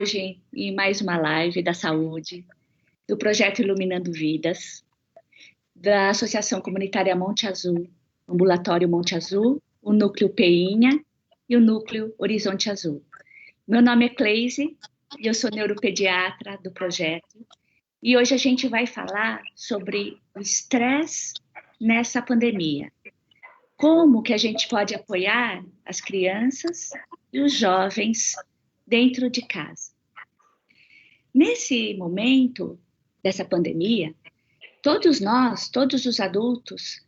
hoje em mais uma live da saúde, do projeto Iluminando Vidas, da Associação Comunitária Monte Azul, Ambulatório Monte Azul, o Núcleo Peinha e o Núcleo Horizonte Azul. Meu nome é Cleise e eu sou neuropediatra do projeto. E hoje a gente vai falar sobre o estresse nessa pandemia. Como que a gente pode apoiar as crianças e os jovens dentro de casa. Nesse momento dessa pandemia, todos nós, todos os adultos,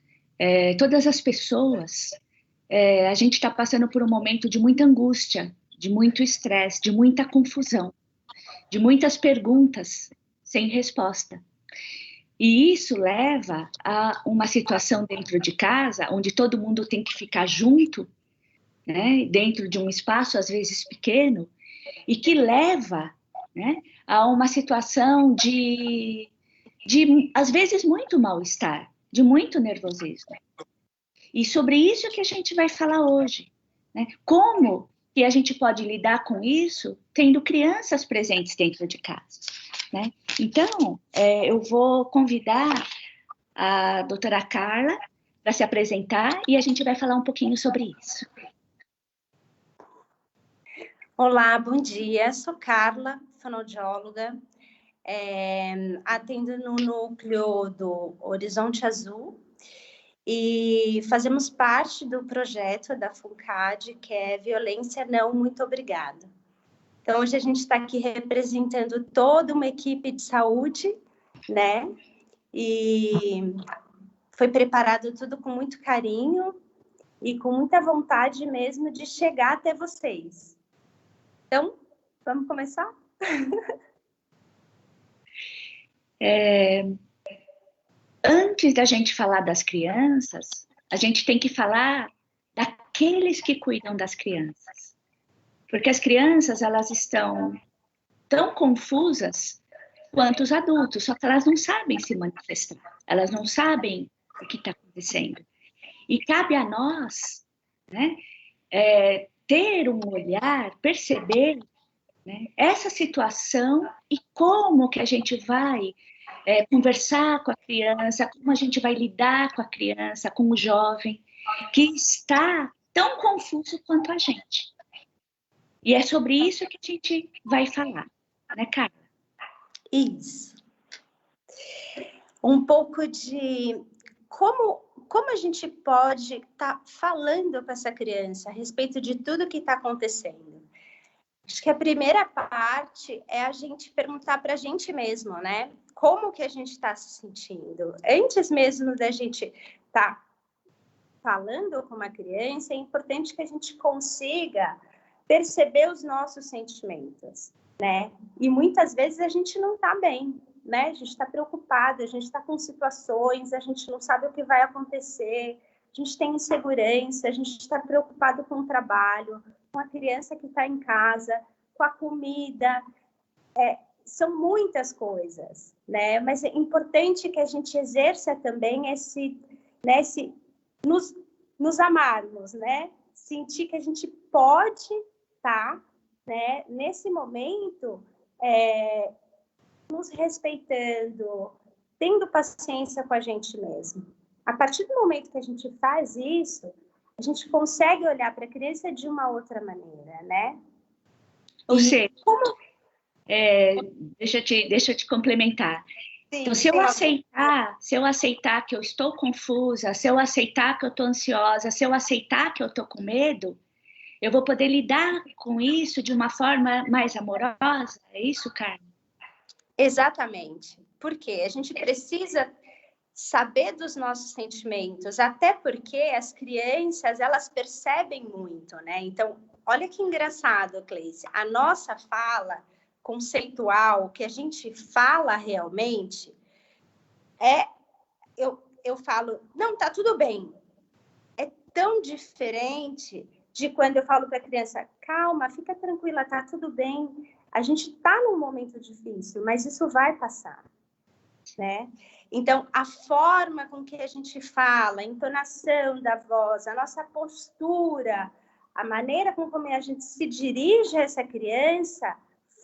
todas as pessoas, a gente está passando por um momento de muita angústia, de muito estresse, de muita confusão, de muitas perguntas sem resposta. E isso leva a uma situação dentro de casa, onde todo mundo tem que ficar junto, né, dentro de um espaço, às vezes pequeno, e que leva, né, a uma situação de, às vezes, muito mal-estar, de muito nervosismo. E sobre isso que a gente vai falar hoje, né? Como que a gente pode lidar com isso tendo crianças presentes dentro de casa, né? Então, eu vou convidar a doutora Carla para se apresentar e a gente vai falar um pouquinho sobre isso. Olá, bom dia. Sou Carla, fonoaudióloga, atendo no núcleo do Horizonte Azul e fazemos parte do projeto da FUNCAD, que é Violência Não, Muito Obrigada. Então, hoje a gente está aqui representando toda uma equipe de saúde, né? E foi preparado tudo com muito carinho e com muita vontade mesmo de chegar até vocês. Então, vamos começar? Antes da gente falar das crianças, a gente tem que falar daqueles que cuidam das crianças. Porque as crianças, elas estão tão confusas quanto os adultos, só que elas não sabem se manifestar, elas não sabem o que está acontecendo. E cabe a nós, né, ter um olhar, perceber, né, essa situação e como que a gente vai conversar com a criança, como a gente vai lidar com a criança, com o jovem, que está tão confuso quanto a gente. E é sobre isso que a gente vai falar, né, Carla? Isso. Um pouco de como a gente pode estar falando para essa criança a respeito de tudo que está acontecendo. Acho que a primeira parte é a gente perguntar para a gente mesmo, né? Como que a gente está se sentindo? Antes mesmo da gente estar falando com uma criança, é importante que a gente consiga perceber os nossos sentimentos, né? E muitas vezes a gente não está bem, né? A gente está preocupado, a gente está com situações, a gente não sabe o que vai acontecer, a gente tem insegurança, a gente está preocupado com o trabalho, com a criança que está em casa, com a comida, são muitas coisas, né? Mas é importante que a gente exerça também nos amarmos, né? Sentir que a gente pode estar, né, nesse momento, nos respeitando, tendo paciência com a gente mesmo. A partir do momento que a gente faz isso, a gente consegue olhar para a criança de uma outra maneira, né? Ou seja, deixa eu te complementar. Sim, então, se eu aceitar que eu estou confusa, se eu aceitar que eu estou ansiosa, se eu aceitar que eu estou com medo, eu vou poder lidar com isso de uma forma mais amorosa? É isso, Carmen? Exatamente. Porque a gente precisa saber dos nossos sentimentos, até porque as crianças, elas percebem muito, né? Então, olha que engraçado, Cleice. A nossa fala conceitual, que a gente fala realmente, eu falo, não, tá tudo bem. É tão diferente de quando eu falo para a criança, calma, fica tranquila, tá tudo bem. A gente está num momento difícil, mas isso vai passar, né? Então, a forma com que a gente fala, a entonação da voz, a nossa postura, a maneira com como a gente se dirige a essa criança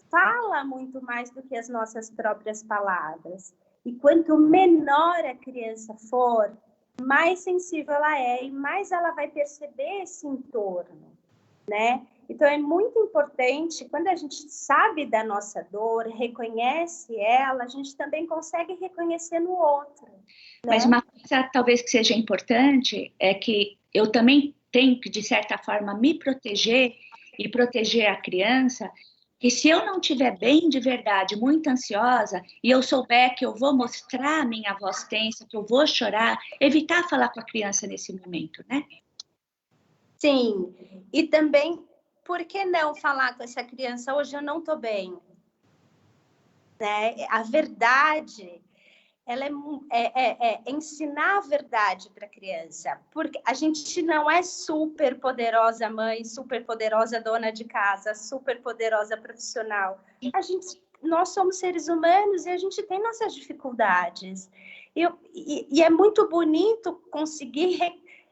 fala muito mais do que as nossas próprias palavras. E quanto menor a criança for, mais sensível ela é e mais ela vai perceber esse entorno, né? Então, é muito importante, quando a gente sabe da nossa dor, reconhece ela, a gente também consegue reconhecer no outro. Né? Mas uma coisa talvez que seja importante é que eu também tenho que, de certa forma, me proteger e proteger a criança, que se eu não estiver bem de verdade, muito ansiosa, e eu souber que eu vou mostrar a minha voz tensa, que eu vou chorar, evitar falar com a criança nesse momento, né? Sim, e também, por que não falar com essa criança, hoje eu não estou bem? Né? A verdade, ela é ensinar a verdade para a criança, porque a gente não é super poderosa mãe, super poderosa dona de casa, super poderosa profissional. Nós somos seres humanos e a gente tem nossas dificuldades. E é muito bonito conseguir,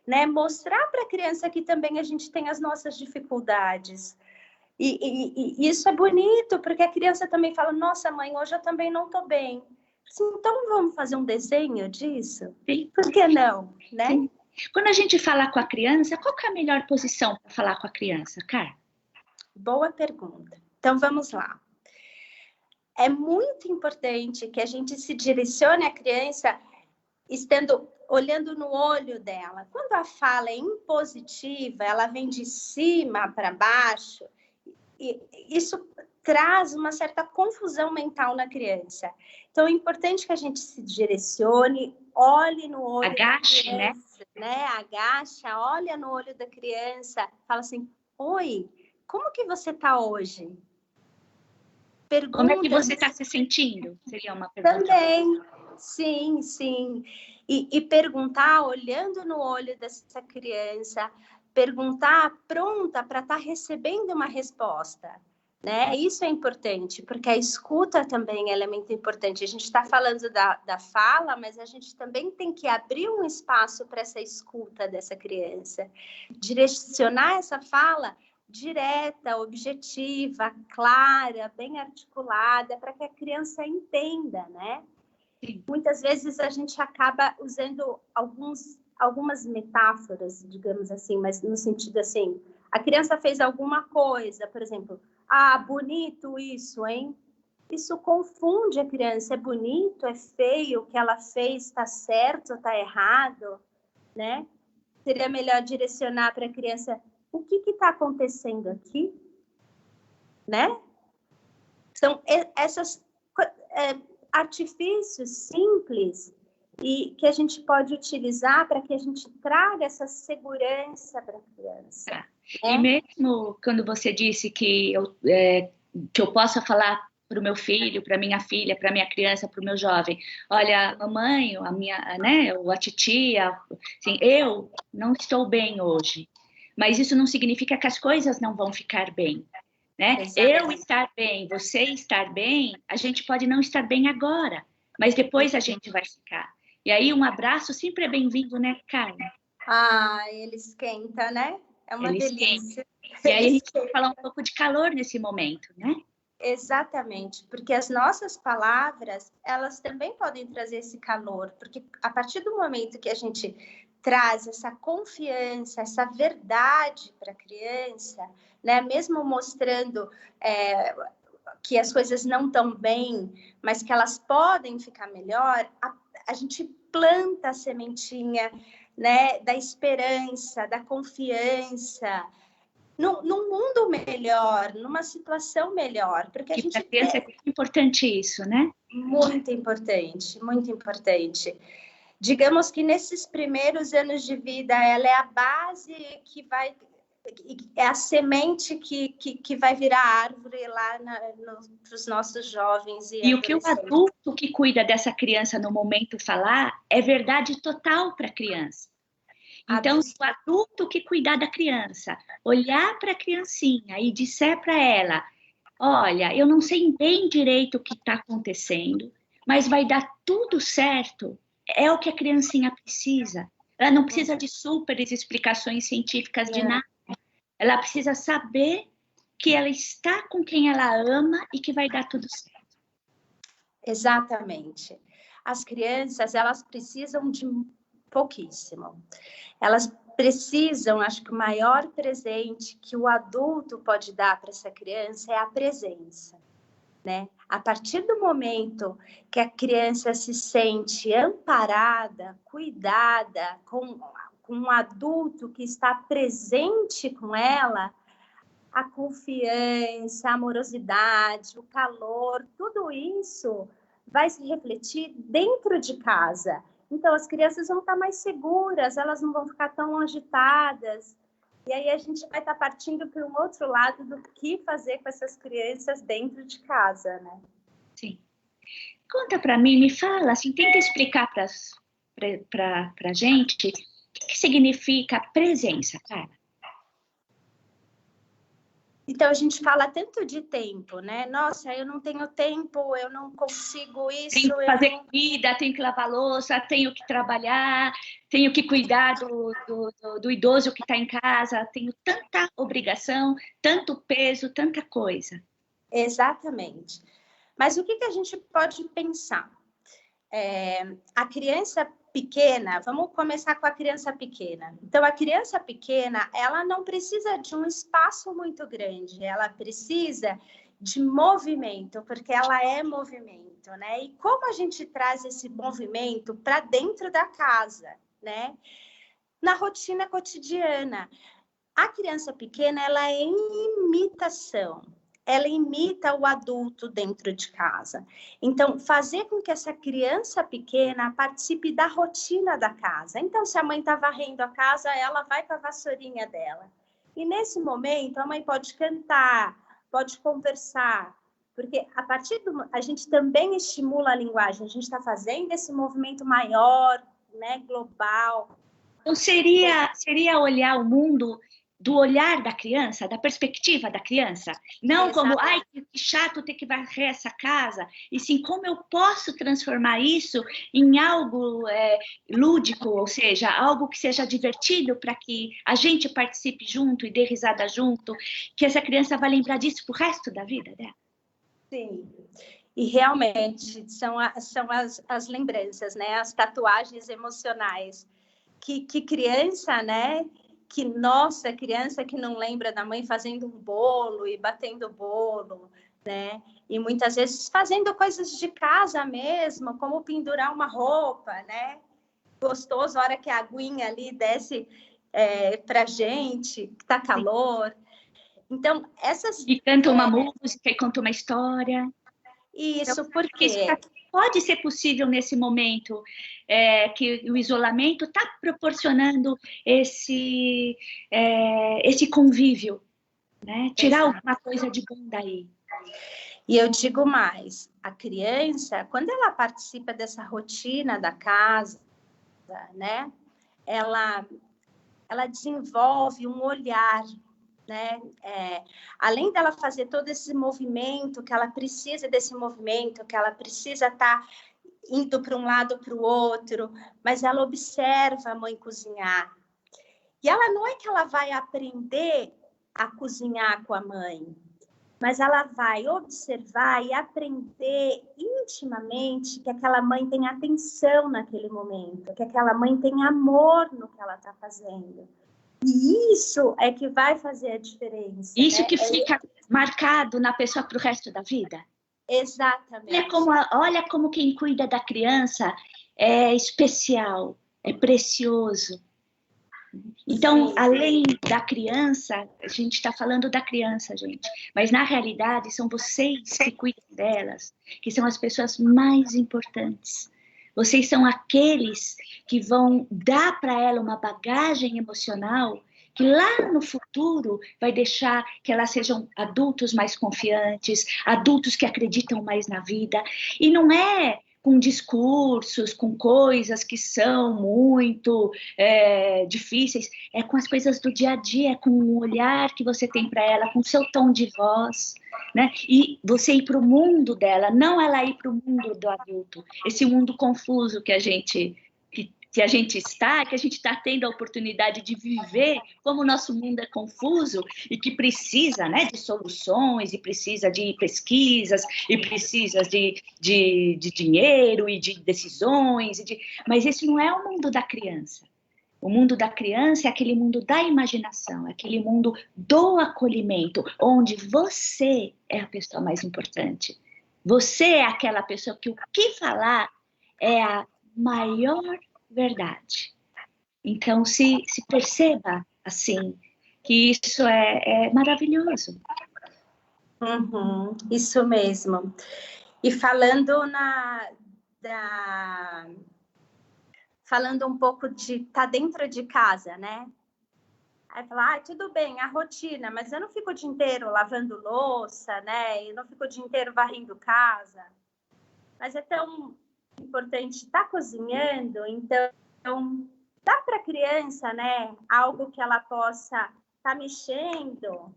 né, mostrar para a criança que também a gente tem as nossas dificuldades. E isso é bonito, porque a criança também fala, nossa mãe, hoje eu também não estou bem. Então, vamos fazer um desenho disso? Sim. Por que não, né? Sim. Quando a gente fala com a criança, qual que é a melhor posição para falar com a criança, Carla? Boa pergunta. Então, vamos lá. É muito importante que a gente se direcione à criança olhando no olho dela. Quando a fala é impositiva, ela vem de cima para baixo, e isso traz uma certa confusão mental na criança. Então, é importante que a gente se direcione, olhe no olho Agache, da criança, né? Agacha, olha no olho da criança, fala assim, oi, como que você está hoje? Pergunta, como é que você está se sentindo? Seria uma pergunta. Também, sim, sim. E perguntar, olhando no olho dessa criança, perguntar pronta para estar recebendo uma resposta. Né? Isso é importante, porque a escuta também ela é muito importante. A gente está falando da fala, mas a gente também tem que abrir um espaço para essa escuta dessa criança. Direcionar essa fala direta, objetiva, clara, bem articulada, para que a criança entenda, né? Sim. Muitas vezes a gente acaba usando algumas metáforas, digamos assim, mas no sentido assim, a criança fez alguma coisa, por exemplo, bonito isso, hein? Isso confunde a criança, é bonito, é feio, o que ela fez está certo, está errado, né? Seria melhor direcionar para a criança o que está acontecendo aqui, né? São esses artifícios simples e que a gente pode utilizar para que a gente traga essa segurança para a criança. Né? E mesmo quando você disse que eu possa falar para o meu filho, para minha filha, para minha criança, para o meu jovem, olha, mamãe, a minha, né, ou a titia, assim, eu não estou bem hoje, mas isso não significa que as coisas não vão ficar bem, né? Eu estar bem, você estar bem, a gente pode não estar bem agora, mas depois a gente vai ficar. E aí um abraço sempre é bem-vindo, né, Carla? Ele esquenta, né? É uma delícia. E aí a gente vai falar um pouco de calor nesse momento, né? Exatamente, porque as nossas palavras, elas também podem trazer esse calor, porque a partir do momento que a gente traz essa confiança, essa verdade para a criança, né? Mesmo mostrando que as coisas não estão bem, mas que elas podem ficar melhor, a gente planta a sementinha, né? Da esperança, da confiança, num mundo melhor, numa situação melhor, porque a gente criança é muito importante isso, né? Muito importante, muito importante. Digamos que nesses primeiros anos de vida, ela é a base é a semente que vai virar árvore lá para os nossos jovens. E o que o adulto que cuida dessa criança no momento falar é verdade total para a criança. Então, se o adulto que cuidar da criança olhar para a criancinha e disser para ela, olha, eu não sei bem direito o que está acontecendo, mas vai dar tudo certo, é o que a criancinha precisa. Ela não precisa de super explicações científicas de nada. Ela precisa saber que ela está com quem ela ama e que vai dar tudo certo. Exatamente. As crianças, elas precisam de pouquíssimo. Elas precisam, acho que o maior presente que o adulto pode dar para essa criança é a presença, né? A partir do momento que a criança se sente amparada, cuidada, com um adulto que está presente com ela, a confiança, a amorosidade, o calor, tudo isso vai se refletir dentro de casa. Então, as crianças vão estar mais seguras, elas não vão ficar tão agitadas. E aí a gente vai estar partindo para um outro lado do que fazer com essas crianças dentro de casa, né? Sim. Conta para mim, me fala, assim, tenta explicar para a gente o que significa presença, cara. Então, a gente fala tanto de tempo, né? Nossa, eu não tenho tempo, eu não consigo isso. Tenho que fazer comida, tenho que lavar louça, tenho que trabalhar, tenho que cuidar do idoso que está em casa, tenho tanta obrigação, tanto peso, tanta coisa. Exatamente. Mas o que a gente pode pensar? A criança pequena, vamos começar com a criança pequena. Então, a criança pequena, ela não precisa de um espaço muito grande, ela precisa de movimento, porque ela é movimento, né? E como a gente traz esse movimento para dentro da casa, né? Na rotina cotidiana. A criança pequena, ela é em imitação. Ela imita o adulto dentro de casa. Então, fazer com que essa criança pequena participe da rotina da casa. Então, se a mãe está varrendo a casa, ela vai com a vassourinha dela. E nesse momento, a mãe pode cantar, pode conversar, porque a partir a gente também estimula a linguagem. A gente está fazendo esse movimento maior, né, global. Então, seria olhar o mundo do olhar da criança, da perspectiva da criança, não como, ai, que chato ter que varrer essa casa, e sim como eu posso transformar isso em algo lúdico, ou seja, algo que seja divertido para que a gente participe junto e dê risada junto, que essa criança vai lembrar disso pro resto da vida dela. Sim, e realmente são as lembranças, né? As tatuagens emocionais, que criança, né? Que nossa, criança que não lembra da mãe fazendo um bolo e batendo bolo, né? E muitas vezes fazendo coisas de casa mesmo, como pendurar uma roupa, né? Gostoso, a hora que a aguinha ali desce pra gente, que tá calor. Então, essas... E canta uma música e conta uma história. Isso, então, porque... Pode ser possível nesse momento que o isolamento está proporcionando esse convívio, né? Tirar alguma coisa de bom daí. E eu digo mais, a criança, quando ela participa dessa rotina da casa, né? Ela desenvolve um olhar, né? Além dela fazer todo esse movimento, que ela precisa desse movimento, que ela precisa estar indo para um lado para o outro, mas ela observa a mãe cozinhar. E ela não é que ela vai aprender a cozinhar com a mãe, mas ela vai observar e aprender intimamente que aquela mãe tem atenção naquele momento, que aquela mãe tem amor no que ela está fazendo. E isso é que vai fazer a diferença. Isso, né? Que fica marcado na pessoa para o resto da vida. Exatamente. Olha como quem cuida da criança é especial, é precioso. Então, além da criança, a gente está falando da criança, gente. Mas, na realidade, são vocês que cuidam delas, que são as pessoas mais importantes. Vocês são aqueles que vão dar para ela uma bagagem emocional que lá no futuro vai deixar que elas sejam adultos mais confiantes, adultos que acreditam mais na vida. E não é com discursos, com coisas que são muito difíceis, é com as coisas do dia a dia, com o olhar que você tem para ela, com o seu tom de voz, né? E você ir para o mundo dela, não ela ir para o mundo do adulto, esse mundo confuso que Se a gente está, é que a gente está tendo a oportunidade de viver como o nosso mundo é confuso e que precisa, né, de soluções, e precisa de pesquisas, e precisa de dinheiro e de decisões. Mas esse não é o mundo da criança. O mundo da criança é aquele mundo da imaginação, é aquele mundo do acolhimento, onde você é a pessoa mais importante. Você é aquela pessoa que o que falar é a maior verdade. Então, se perceba, assim, que isso é maravilhoso. Uhum, isso mesmo. E falando falando um pouco de estar dentro de casa, né? Aí fala, tudo bem, a rotina, mas eu não fico o dia inteiro lavando louça, né? Eu não fico o dia inteiro varrendo casa. Mas é tão importante estar cozinhando, então dá para a criança, né? Algo que ela possa estar mexendo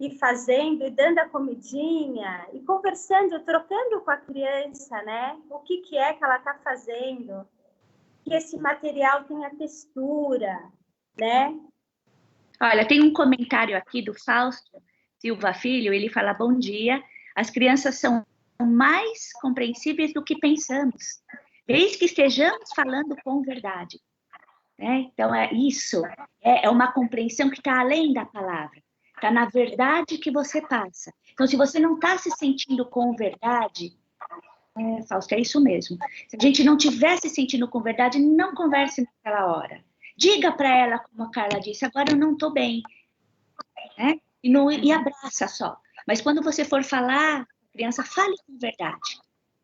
e fazendo, e dando a comidinha, e conversando, trocando com a criança, né? O que é que ela está fazendo, que esse material tenha textura, né? Olha, tem um comentário aqui do Fausto Silva Filho, ele fala, bom dia, as crianças são mais compreensíveis do que pensamos, desde que estejamos falando com verdade. Né? Então, é isso, é uma compreensão que está além da palavra, está na verdade que você passa. Então, se você não está se sentindo com verdade, Fausto, é isso mesmo. Se a gente não estiver se sentindo com verdade, não converse naquela hora. Diga para ela, como a Carla disse, agora eu não estou bem. Né? E abraça só. Mas quando você for falar, criança, fale com verdade.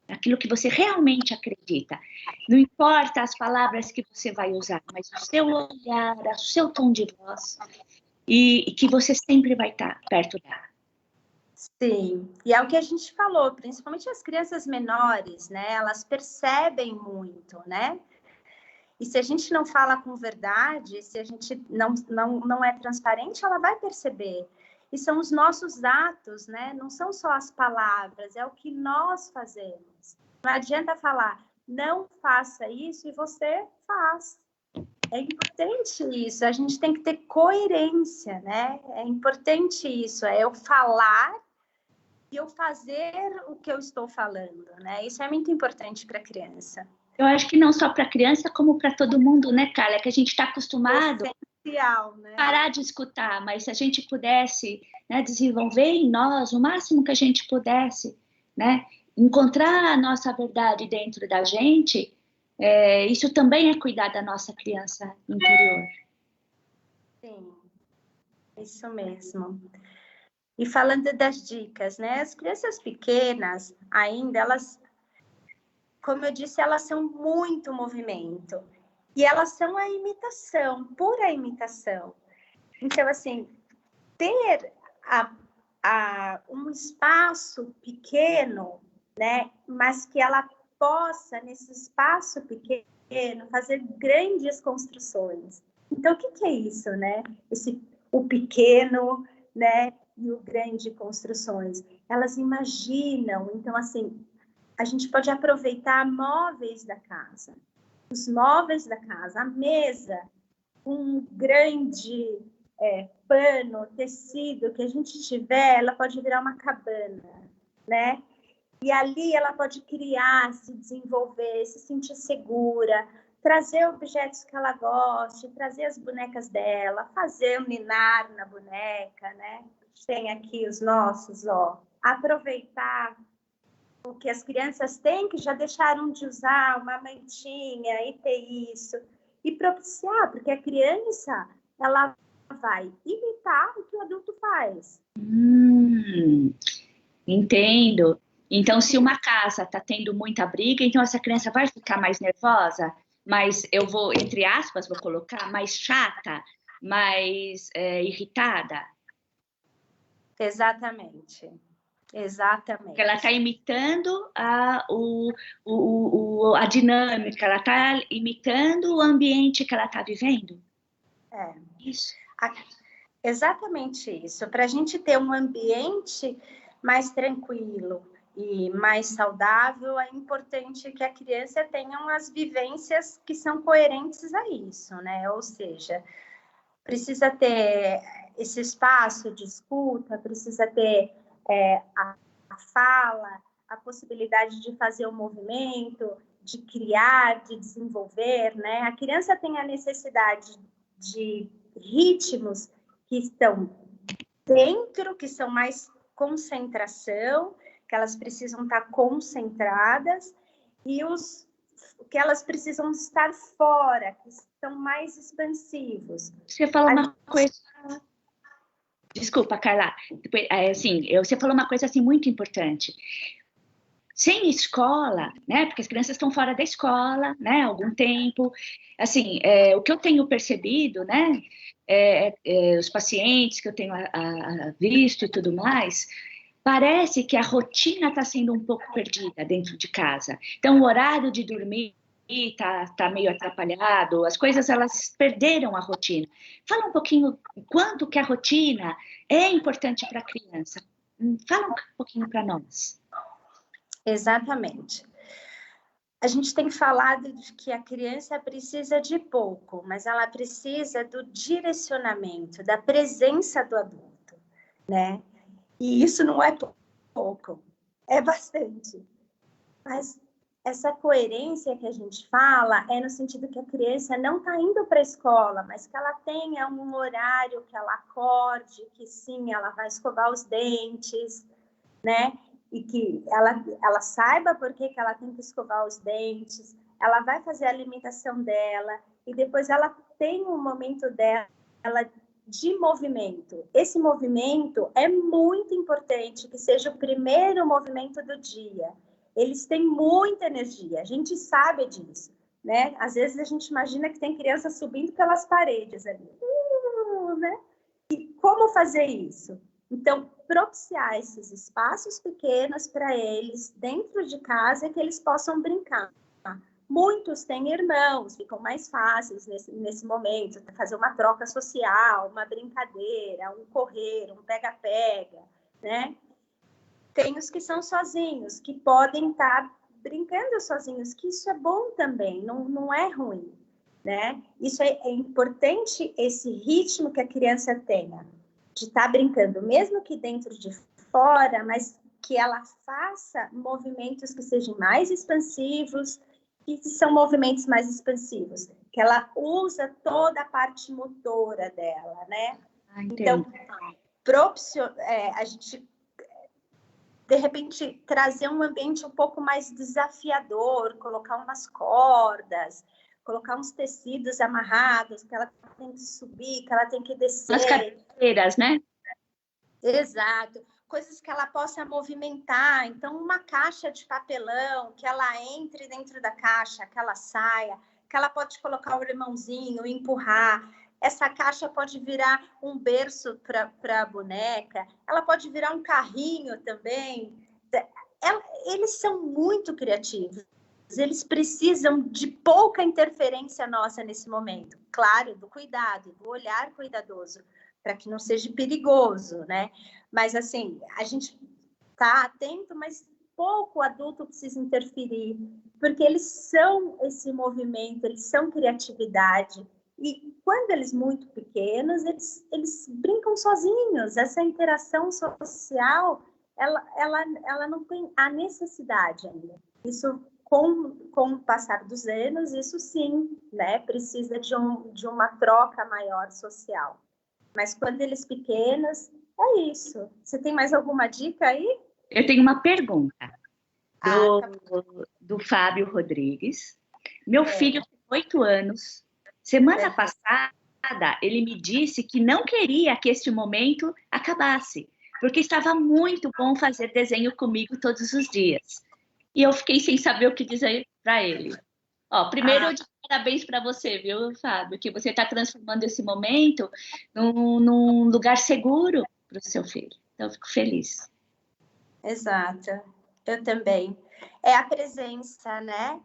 Aquilo que você realmente acredita. Não importa as palavras que você vai usar, mas o seu olhar, o seu tom de voz, e que você sempre vai estar perto dela. Sim, e é o que a gente falou, principalmente as crianças menores, né? Elas percebem muito, né? E se a gente não fala com verdade, se a gente não é transparente, ela vai perceber. E são os nossos atos, né? Não são só as palavras, é o que nós fazemos. Não adianta falar, não faça isso e você faz. É importante isso, a gente tem que ter coerência, né? É importante isso, é eu falar e eu fazer o que eu estou falando, né? Isso é muito importante para a criança. Eu acho que não só para a criança, como para todo mundo, né, Carla? Que a gente está acostumado essencial, né? Parar de escutar, mas se a gente pudesse, né, desenvolver em nós o máximo que a gente pudesse, né, encontrar a nossa verdade dentro da gente, isso também é cuidar da nossa criança interior. Sim, isso mesmo. E falando das dicas, né? As crianças pequenas ainda, elas, como eu disse, elas são muito movimento. E elas são a imitação, pura imitação. Então, assim, ter um espaço pequeno, né? Mas que ela possa, nesse espaço pequeno, fazer grandes construções. Então, o que é isso, né? O pequeno, né? E o grande construções. Elas imaginam. Então, assim, a gente pode aproveitar móveis da casa. Os móveis da casa, a mesa, um grande pano, tecido que a gente tiver, ela pode virar uma cabana, né? E ali ela pode criar, se desenvolver, se sentir segura, trazer objetos que ela goste, trazer as bonecas dela, fazer um ninar na boneca, né? Tem aqui os nossos, ó. Aproveitar o que as crianças têm, que já deixaram de usar, uma mantinha e ter isso. E propiciar, porque a criança, ela vai imitar o que o adulto faz. Entendo. Então, se uma casa está tendo muita briga, então essa criança vai ficar mais nervosa, mas eu vou, entre aspas, vou colocar, mais chata, mais irritada. Exatamente. Exatamente. Porque ela está imitando a dinâmica, ela está imitando o ambiente que ela está vivendo. Isso. Exatamente isso. Para a gente ter um ambiente mais tranquilo. e mais saudável, é importante que a criança tenha umas vivências que são coerentes a isso, né? Ou seja, precisa ter esse espaço de escuta, precisa ter a fala, a possibilidade de fazer o movimento, de criar, de desenvolver, né? A criança tem a necessidade de ritmos que estão dentro, que são mais concentração, que elas precisam estar concentradas, e os que elas precisam estar fora, que são mais expansivos. Você falou uma coisa... Desculpa, Carla. Assim, você falou uma coisa assim, muito importante. Sem escola, né? Porque as crianças estão fora da escola, né? Há algum tempo. Assim, o que eu tenho percebido, né? Os pacientes que eu tenho visto e tudo mais, parece que a rotina está sendo um pouco perdida dentro de casa. Então, o horário de dormir tá meio atrapalhado, as coisas elas perderam a rotina. Fala um pouquinho quanto que a rotina é importante para a criança. Fala um pouquinho para nós. Exatamente. A gente tem falado de que a criança precisa de pouco, mas ela precisa do direcionamento, da presença do adulto, né? E isso não é pouco, é bastante. Mas essa coerência que a gente fala é no sentido que a criança não está indo para a escola, mas que ela tenha um horário que ela acorde, que sim, ela vai escovar os dentes, né? E que ela saiba por que ela tem que escovar os dentes, ela vai fazer a alimentação dela, e depois ela tem um momento dela de movimento. Esse movimento é muito importante, que seja o primeiro movimento do dia. Eles têm muita energia, a gente sabe disso, né? Às vezes a gente imagina que tem criança subindo pelas paredes ali, né? E como fazer isso? Então, propiciar esses espaços pequenos para eles dentro de casa, que eles possam brincar. Muitos têm irmãos, ficam mais fáceis nesse momento, fazer uma troca social, uma brincadeira, um correr, um pega-pega, né? Tem os que são sozinhos, que podem estar brincando sozinhos, que isso é bom também, não é ruim, né? Isso é importante, esse ritmo que a criança tenha, de estar brincando, mesmo que dentro de fora, mas que ela faça movimentos que sejam mais expansivos, que são movimentos mais expansivos, que ela usa toda a parte motora dela, né? Então, a gente, de repente, trazer um ambiente um pouco mais desafiador, colocar umas cordas, colocar uns tecidos amarrados, que ela tem que subir, que ela tem que descer. As cadeiras, né? Exato. Coisas que ela possa movimentar. Então, uma caixa de papelão, que ela entre dentro da caixa, que ela saia, que ela pode colocar o limãozinho, empurrar. Essa caixa pode virar um berço para a boneca. Ela pode virar um carrinho também. Eles são muito criativos. Eles precisam de pouca interferência nossa nesse momento. Claro, do cuidado, do olhar cuidadoso, para que não seja perigoso, né? Mas, assim, a gente está atento, mas pouco o adulto precisa interferir, porque eles são esse movimento, eles são criatividade. E quando eles muito pequenos, eles brincam sozinhos. Essa interação social, ela não tem a necessidade ainda. Isso, com o passar dos anos, isso sim, né, precisa de uma troca maior social. Mas quando eles pequenos, é isso. Você tem mais alguma dica aí? Eu tenho uma pergunta do Fábio Rodrigues. Meu filho tem 8 anos. Semana passada, ele me disse que não queria que este momento acabasse, porque estava muito bom fazer desenho comigo todos os dias. E eu fiquei sem saber o que dizer para ele. Primeiro, eu digo parabéns para você, viu, Fábio? Que você está transformando esse momento num lugar seguro para o seu filho. Então, eu fico feliz. Exato. Eu também. É a presença, né?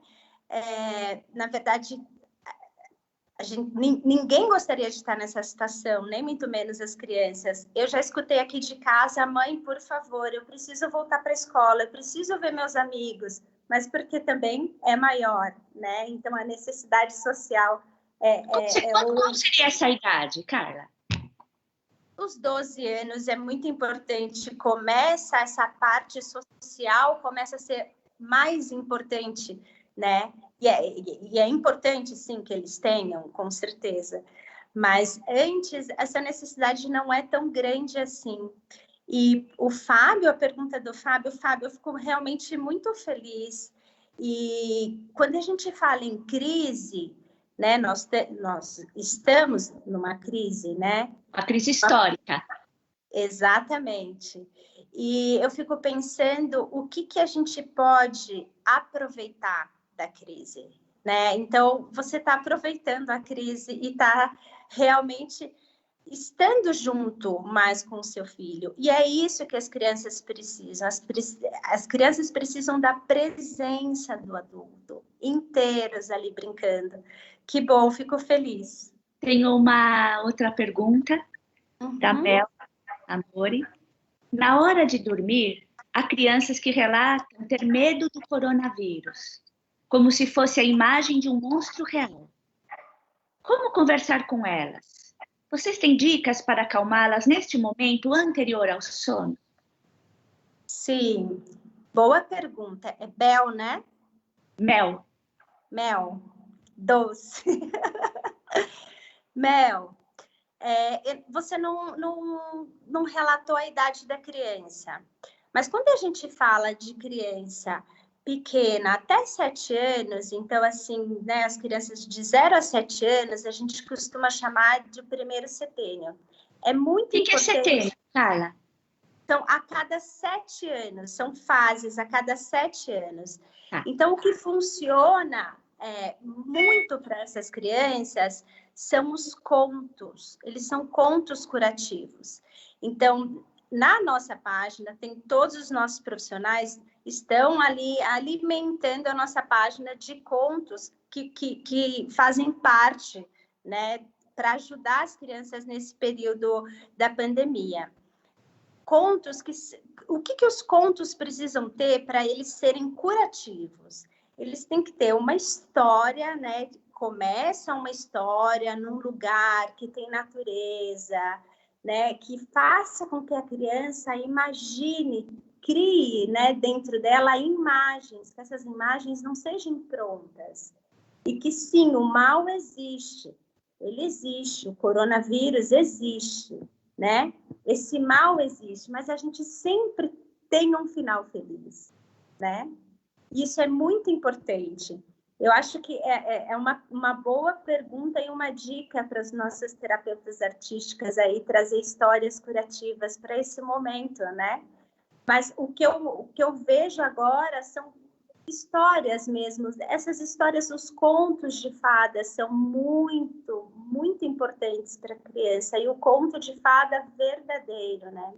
Na verdade, Ninguém gostaria de estar nessa situação, nem muito menos as crianças. Eu já escutei aqui de casa, mãe, por favor, eu preciso voltar para a escola, eu preciso ver meus amigos, mas porque também é maior, né? Então, a necessidade social Qual seria essa idade, Carla? Os 12 anos é muito importante, começa essa parte social, começa a ser mais importante, né? E é importante, sim, que eles tenham, com certeza. Mas antes, essa necessidade não é tão grande assim. E o Fábio, a pergunta do Fábio, eu fico realmente muito feliz. E quando a gente fala em crise, né, nós estamos numa crise, né? Uma crise histórica. Exatamente. E eu fico pensando o que a gente pode aproveitar da crise, né? Então, você está aproveitando a crise e está realmente estando junto mais com o seu filho. E é isso que as crianças precisam. As crianças precisam da presença do adulto, inteiros ali brincando. Que bom, fico feliz. Tenho uma outra pergunta da Mel Amori. Na hora de dormir, há crianças que relatam ter medo do coronavírus, como se fosse a imagem de um monstro real. Como conversar com elas? Vocês têm dicas para acalmá-las neste momento anterior ao sono? Sim, boa pergunta. É Bel, né? Mel. Doce. Mel, você não relatou a idade da criança, mas quando a gente fala de criança pequena até 7 anos, então assim, né, as crianças de 0 a 7 anos, a gente costuma chamar de primeiro setênio. É muito importante. O que é setênio, Carla? Então, a cada 7 anos, são fases a cada 7 anos. Ah. Então, o que funciona muito para essas crianças são os contos. Eles são contos curativos. Então, na nossa página, tem todos os nossos profissionais estão ali alimentando a nossa página de contos que fazem parte, né, para ajudar as crianças nesse período da pandemia. Contos o que os contos precisam ter para eles serem curativos? Eles têm que ter uma história, né? Começa uma história num lugar que tem natureza, né? Que faça com que a criança imagine, crie, né, dentro dela imagens, que essas imagens não sejam prontas. E que sim, o mal existe, ele existe, o coronavírus existe, né? Esse mal existe, mas a gente sempre tem um final feliz, né? Isso é muito importante. Eu acho que é uma boa pergunta e uma dica para as nossas terapeutas artísticas aí, trazer histórias curativas para esse momento, né? Mas o que eu vejo agora são histórias mesmo. Essas histórias, os contos de fadas são muito, muito importantes para a criança. E o conto de fada verdadeiro, né?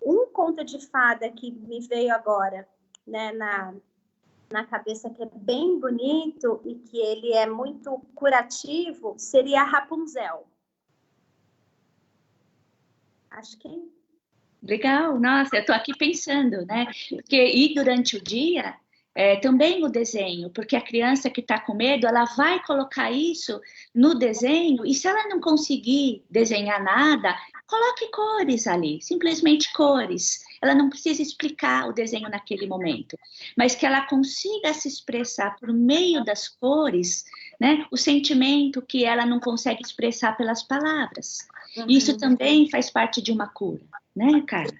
Um conto de fada que me veio agora, né, na cabeça, que é bem bonito e que ele é muito curativo, seria a Rapunzel. Acho que... Legal, nossa, eu estou aqui pensando, né? Porque durante o dia, também o desenho, porque a criança que está com medo, ela vai colocar isso no desenho, e se ela não conseguir desenhar nada, coloque cores ali, simplesmente cores. Ela não precisa explicar o desenho naquele momento, mas que ela consiga se expressar por meio das cores, né? O sentimento que ela não consegue expressar pelas palavras. Isso também faz parte de uma cura, né, Carla?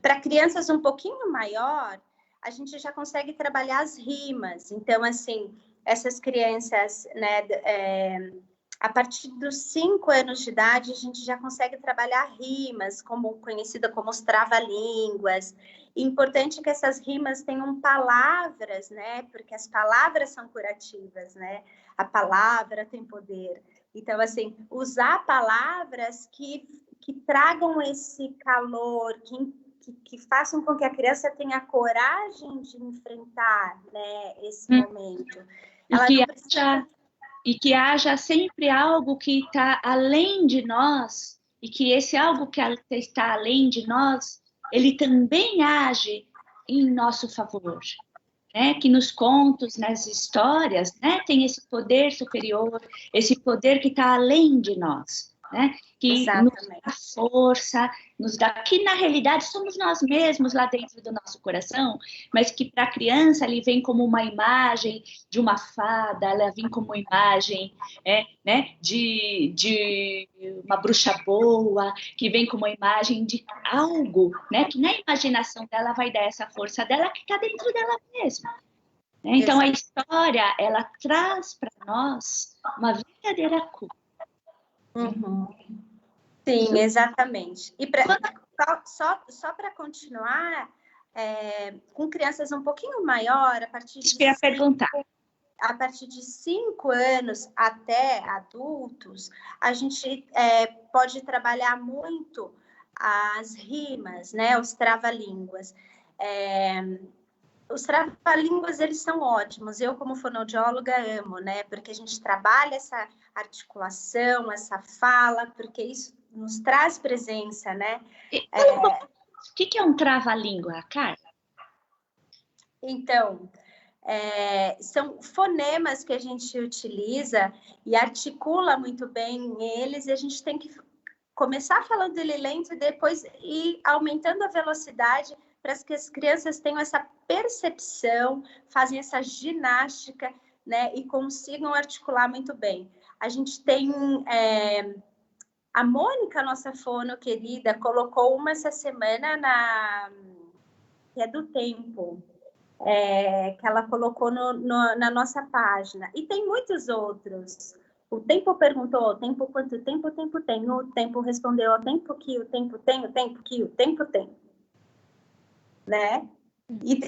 Para crianças um pouquinho maior, a gente já consegue trabalhar as rimas. Então, assim, essas crianças, né, a partir dos 5 anos de idade, a gente já consegue trabalhar rimas, conhecida como os trava-línguas. Importante que essas rimas tenham palavras, né? Porque as palavras são curativas, né? A palavra tem poder. Então, assim, usar palavras que tragam esse calor, que façam com que a criança tenha coragem de enfrentar, né, esse momento. Ela não precisa... e que haja sempre algo que está além de nós, e que esse algo que está além de nós, ele também age em nosso favor. Né? Que nos contos, nas histórias, né? Tem esse poder superior, esse poder que está além de nós. Né? Que nos dá força, nos dá, que na realidade somos nós mesmos lá dentro do nosso coração, mas que para a criança ele vem como uma imagem de uma fada, ela vem como uma imagem né, de uma bruxa boa, que vem como uma imagem de algo, né, que na imaginação dela vai dar essa força dela que está dentro dela mesma. Né? Então a história, ela traz para nós uma verdadeira cura. Uhum. Sim, exatamente. E só para continuar, com crianças um pouquinho maior, a partir de 5 anos até adultos, a gente pode trabalhar muito as rimas, né? Os trava-línguas. Os trava-línguas, eles são ótimos. Eu, como fonoaudióloga, amo, né? Porque a gente trabalha essa articulação, essa fala, porque isso nos traz presença, né? O que é um trava-língua, Carla? Então, são fonemas que a gente utiliza e articula muito bem eles, e a gente tem que começar falando ele lento e depois ir aumentando a velocidade para que as crianças tenham essa percepção, fazem essa ginástica, né, e consigam articular muito bem. A gente tem a Mônica, nossa fono querida, colocou uma essa semana que é do tempo, que ela colocou na nossa página. E tem muitos outros. O tempo perguntou, o tempo quanto tempo o tempo tem? O tempo respondeu, o tempo que o tempo tem, o tempo que o tempo tem. Né?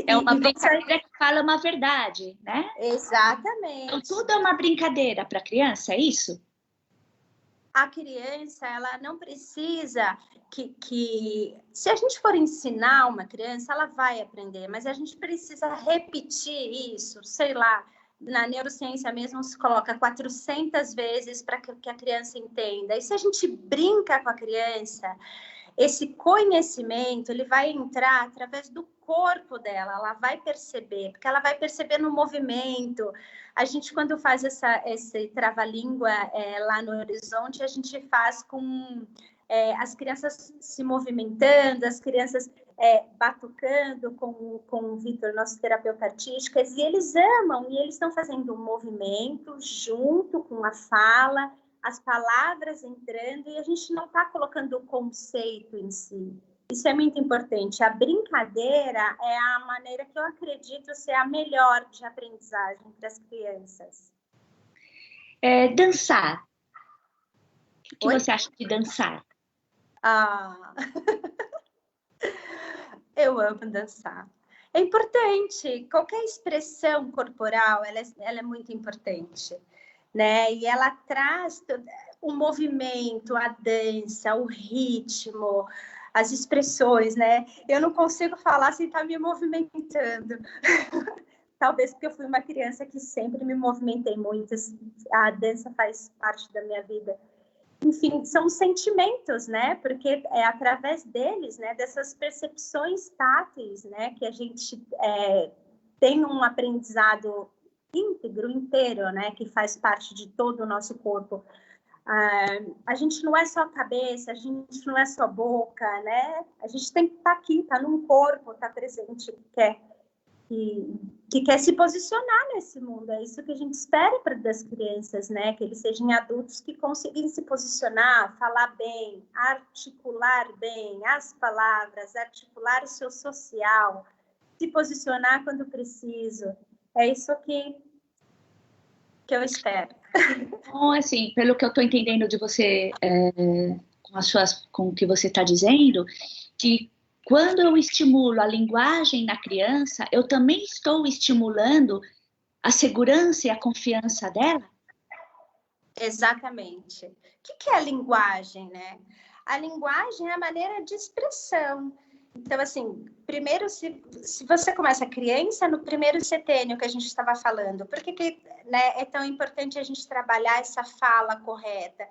É uma brincadeira que fala uma verdade, né? Exatamente. Então, tudo é uma brincadeira para a criança, é isso? A criança, ela não precisa que... Se a gente for ensinar uma criança, ela vai aprender, mas a gente precisa repetir isso, sei lá, na neurociência mesmo se coloca 400 vezes para que a criança entenda. E se a gente brinca com a criança, esse conhecimento, ele vai entrar através do corpo dela, ela vai perceber, porque ela vai perceber no movimento. A gente, quando faz esse trava-língua lá no Horizonte, a gente faz com as crianças se movimentando, as crianças batucando com o Vitor, nosso terapeuta artístico, e eles amam, e eles estão fazendo um movimento junto com a fala, as palavras entrando, e a gente não está colocando o conceito em si. Isso é muito importante. A brincadeira é a maneira que eu acredito ser a melhor de aprendizagem para as crianças. Dançar. O que você acha de dançar? Eu amo dançar. É importante. Qualquer expressão corporal, ela é muito importante. Né? E ela traz o movimento, a dança, o ritmo, as expressões, né? Eu não consigo falar sem estar me movimentando. Talvez porque eu fui uma criança que sempre me movimentei muito. A dança faz parte da minha vida. Enfim, são sentimentos, né? Porque é através deles, né? Dessas percepções táteis, né? Que a gente tem um aprendizado íntegro, inteiro, né? Que faz parte de todo o nosso corpo. A gente não é só cabeça, a gente não é só boca, né? A gente tem que estar aqui, estar num corpo, estar presente, que quer se posicionar nesse mundo. É isso que a gente espera das crianças, né? Que eles sejam adultos que consigam se posicionar, falar bem, articular bem as palavras, articular o seu social, se posicionar quando preciso. É isso que eu espero. Bom, assim, pelo que eu estou entendendo de você, com o que você está dizendo, que quando eu estimulo a linguagem na criança, eu também estou estimulando a segurança e a confiança dela? Exatamente. O que é a linguagem, né? A linguagem é a maneira de expressão. Então, assim, primeiro, se você começa a criança, no primeiro setênio que a gente estava falando, por que, né, é tão importante a gente trabalhar essa fala correta?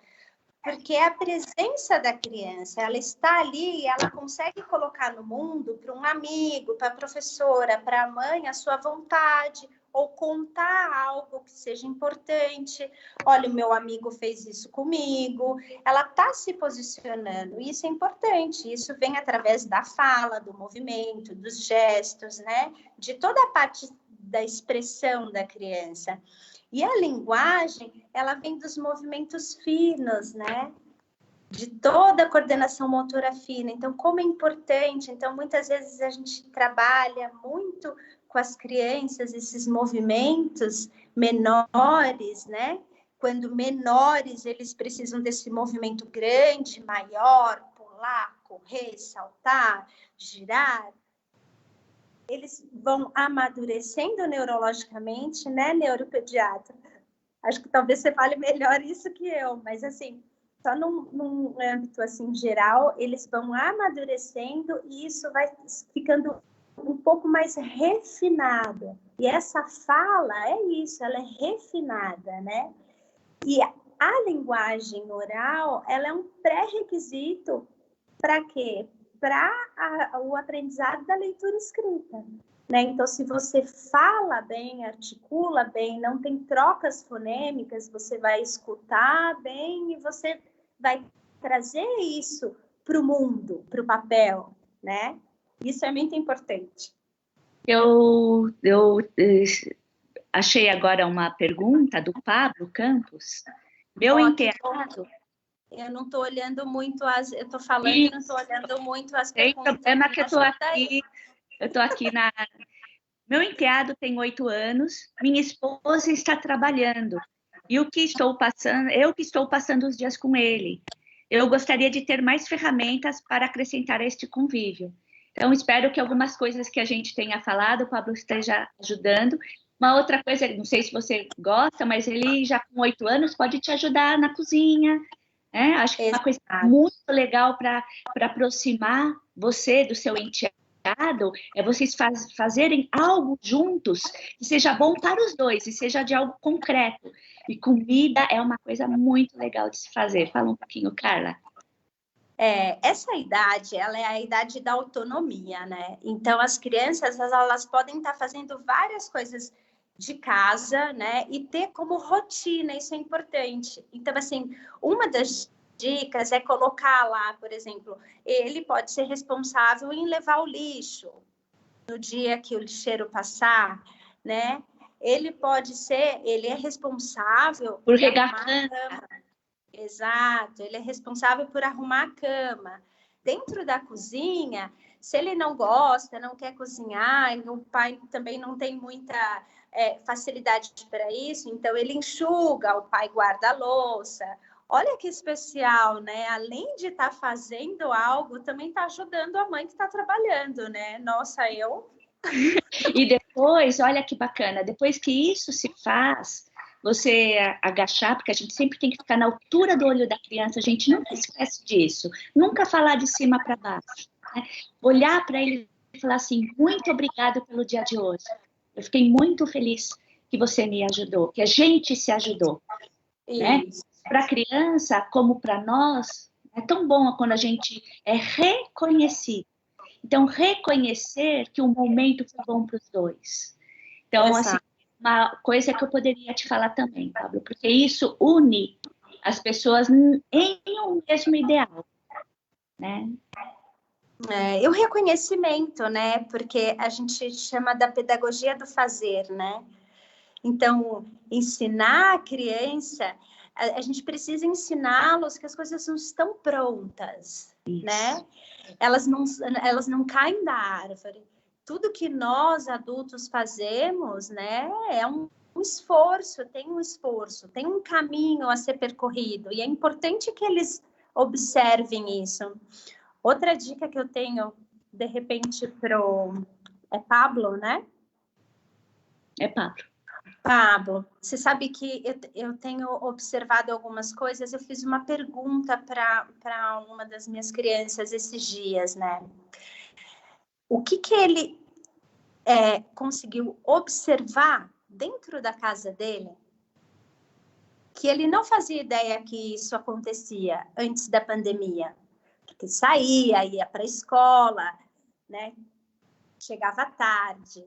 Porque a presença da criança, ela está ali e ela consegue colocar no mundo para um amigo, para a professora, para a mãe, a sua vontade, ou contar algo que seja importante. Olha, o meu amigo fez isso comigo. Ela está se posicionando, e isso é importante. Isso vem através da fala, do movimento, dos gestos, né? De toda a parte da expressão da criança. E a linguagem, ela vem dos movimentos finos, né? De toda a coordenação motora fina. Então, como é importante. Então, muitas vezes a gente trabalha muito com as crianças esses movimentos menores, né? Quando menores, eles precisam desse movimento grande, maior, pular, correr, saltar, girar. Eles vão amadurecendo neurologicamente, né, neuropediatra? Acho que talvez você fale melhor isso que eu, mas assim, só num âmbito assim geral, eles vão amadurecendo e isso vai ficando um pouco mais refinado. E essa fala é isso, ela é refinada, né? E a linguagem oral, ela é um pré-requisito para quê? Para o aprendizado da leitura escrita. Né? Então, se você fala bem, articula bem, não tem trocas fonêmicas, você vai escutar bem e você vai trazer isso para o mundo, para o papel, né? Isso é muito importante. Eu achei agora uma pergunta do Pablo Campos. Meu enteado... Eu não estou olhando muito as... Eu estou falando e não estou olhando muito as perguntas. Tem problema que eu estou aqui na... Meu enteado tem 8 anos, minha esposa está trabalhando. E eu que estou passando os dias com ele. Eu gostaria de ter mais ferramentas para acrescentar a este convívio. Então, espero que algumas coisas que a gente tenha falado, o Pablo esteja ajudando. Uma outra coisa, não sei se você gosta, mas ele já com 8 anos pode te ajudar na cozinha. Né? Acho que é uma coisa muito legal para aproximar você do seu enteado, é vocês fazerem algo juntos que seja bom para os dois e seja de algo concreto. E comida é uma coisa muito legal de se fazer. Fala um pouquinho, Carla. Essa idade, ela é a idade da autonomia, né? Então, as crianças, elas podem estar fazendo várias coisas de casa, né? E ter como rotina, isso é importante. Então, assim, uma das dicas é colocar lá, por exemplo, ele pode ser responsável em levar o lixo no dia que o lixeiro passar, né? Ele é responsável por regar a cama. Exato, ele é responsável por arrumar a cama. Dentro da cozinha, se ele não gosta, não quer cozinhar, e o pai também não tem muita facilidade para isso, então ele enxuga, o pai guarda a louça. Olha que especial, né? Além de estar fazendo algo, também está ajudando a mãe que está trabalhando, né? Nossa, eu... E depois, olha que bacana, depois que isso se faz, você agachar, porque a gente sempre tem que ficar na altura do olho da criança, a gente nunca esquece disso, nunca falar de cima para baixo, né? Olhar para ele e falar assim, muito obrigado pelo dia de hoje, eu fiquei muito feliz que você me ajudou, que a gente se ajudou, né? Para a criança, como para nós, é tão bom quando a gente é reconhecido. Então, reconhecer que o momento foi bom para os dois. Então, assim, uma coisa que eu poderia te falar também, Pablo, porque isso une as pessoas em um mesmo ideal, né? O reconhecimento, né? Porque a gente chama da pedagogia do fazer, né? Então, ensinar a criança, a gente precisa ensiná-los que as coisas não estão prontas, isso, né? Elas não caem da árvore. Tudo que nós, adultos, fazemos, né? É um esforço, tem um caminho a ser percorrido. E é importante que eles observem isso. Outra dica que eu tenho, de repente, é Pablo, né? É Pablo. Pablo, você sabe que eu tenho observado algumas coisas. Eu fiz uma pergunta para uma das minhas crianças esses dias, né? o que ele conseguiu observar dentro da casa dele, que ele não fazia ideia que isso acontecia antes da pandemia, porque saía, ia para a escola, né? Chegava tarde.